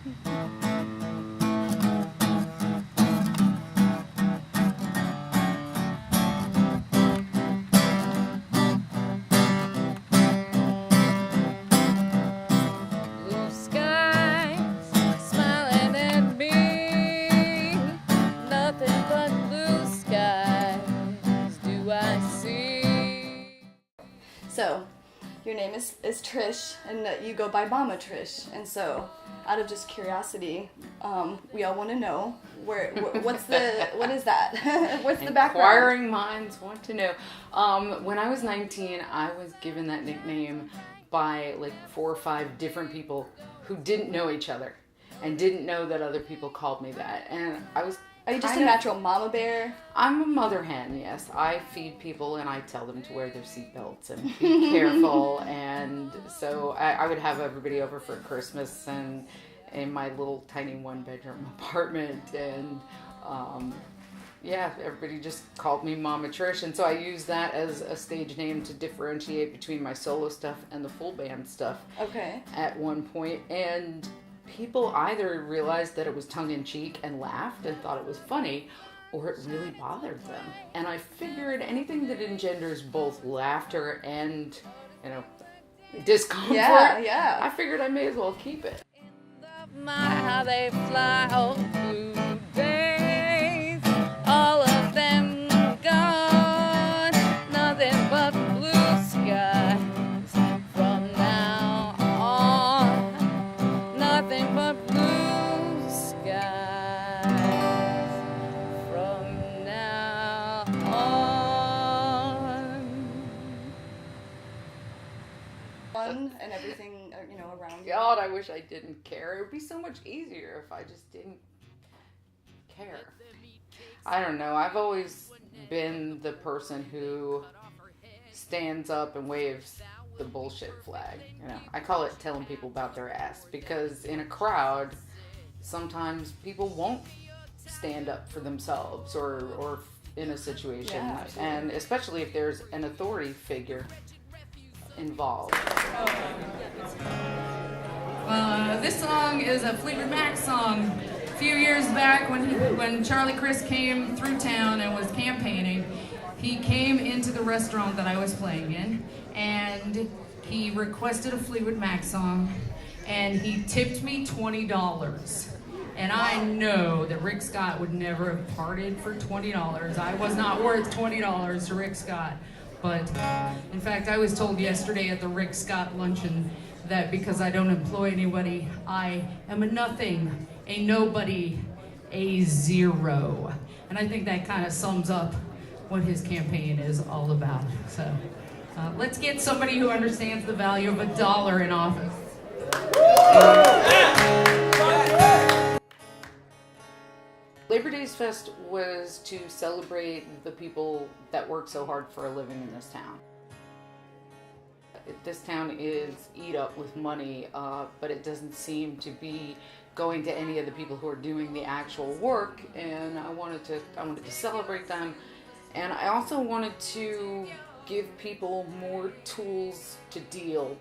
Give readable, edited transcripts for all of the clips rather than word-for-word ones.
Blue skies smiling at me, nothing but blue skies do I see. So, your name is Trish, and you go by Mamatrish, and so, out of just curiosity, we all want to know what is that? What's the background? Inquiring minds want to know. When I was 19, I was given that nickname by like 4 or 5 different people who didn't know each other and didn't know that other people called me that. And I was. Are you just a natural mama bear? I'm a mother hen, yes. I feed people and I tell them to wear their seatbelts and be careful. And so I would have everybody over for Christmas and in my little tiny 1-bedroom apartment. And everybody just called me Mama Trish. And so I used that as a stage name to differentiate between my solo stuff and the full band stuff. Okay. At one point. And people either realized that it was tongue-in-cheek and laughed and thought it was funny, or it really bothered them. And I figured anything that engenders both laughter and, discomfort, I figured I may as well keep it. How they fly all through days, all of them gone, nothing but blue skies from now on, nothing but blue skies from now on. Fun and everything, around you. God, I wish I didn't care. It would be so much easier if I just didn't care. I don't know. I've always been the person who stands up and waves the bullshit flag. I call it telling people about their ass, because in a crowd, sometimes people won't stand up for themselves or in a situation, and especially if there's an authority figure involved. This song is a Fleetwood Mac song. A few years back when Charlie Chris came through town and was campaigning, he came into the restaurant that I was playing in, and he requested a Fleetwood Mac song, and he tipped me $20. And I know that Rick Scott would never have parted for $20. I was not worth $20 to Rick Scott. But in fact, I was told yesterday at the Rick Scott luncheon that because I don't employ anybody, I am a nothing, a nobody, a zero. And I think that kind of sums up what his campaign is all about. So let's get somebody who understands the value of $1 in office. Labor Days Fest was to celebrate the people that work so hard for a living in this town. This town is eat up with money, but it doesn't seem to be going to any of the people who are doing the actual work, and I wanted to celebrate them, and I also wanted to give people more tools to deal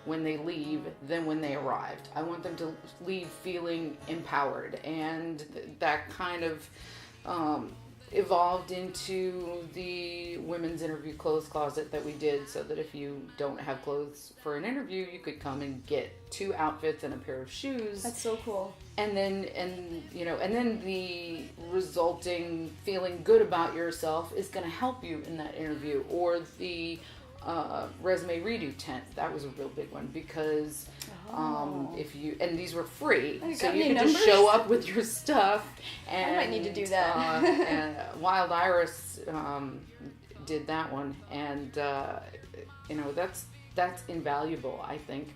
when they leave than when they arrived. I want them to leave feeling empowered, and that kind of evolved into the women's interview clothes closet that we did, so that if you don't have clothes for an interview, you could come and get 2 outfits and a pair of shoes. That's so cool. And then the resulting feeling good about yourself is going to help you in that interview. Or the resume redo tent, that was a real big one, because and these were free, so you could just show up with your stuff. And I might need to do that. And Wild Iris did that one, and that's invaluable, I think.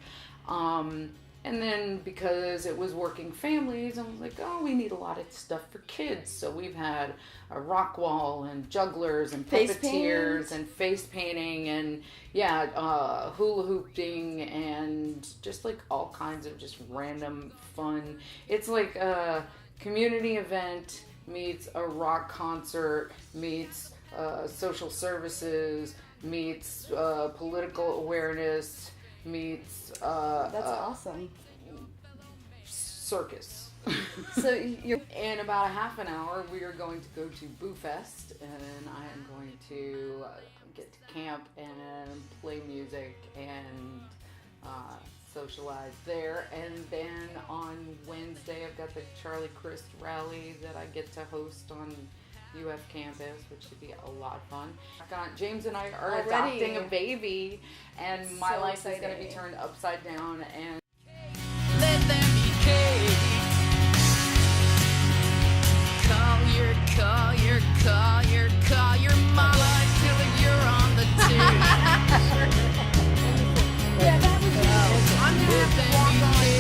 And then because it was working families, I was like, we need a lot of stuff for kids. So we've had a rock wall and jugglers and puppeteers and face painting and hula hooping and just like all kinds of just random fun. It's like a community event meets a rock concert meets social services meets political awareness meets that's awesome. circus. So you're In about a half an hour, we are going to go to Boo Fest, and I am going to get to camp and play music and socialize there. And then on Wednesday, I've got the Charlie Crist rally that I get to host on UF campus, which should be a lot of fun. James and I are Already. adopting a baby, and my So life is going to exciting. be turned upside down. And Let them be cake. Call your mama till you're on the tape. yeah, that was Let them be cake.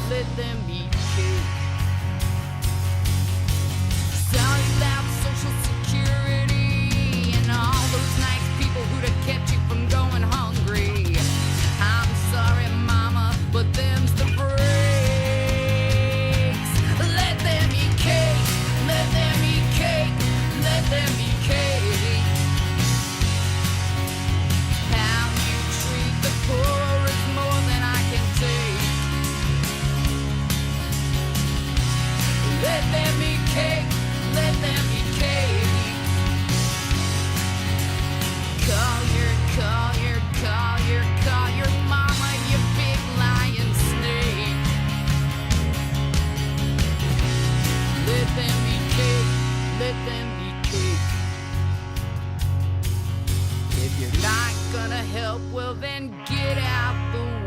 Let them be cake. Sell you that social security and all those nice people who'd have kept you from going hungry. I'm sorry, mama, but them's the breaks. Let them eat cake. Let them eat cake. Let them eat cake. How you treat the poor is more than I can take. Let them eat cake. Let them eat cake. Call your mama, you big lying snake. Let them eat cake. Let them eat cake. If you're not gonna help, well then get out the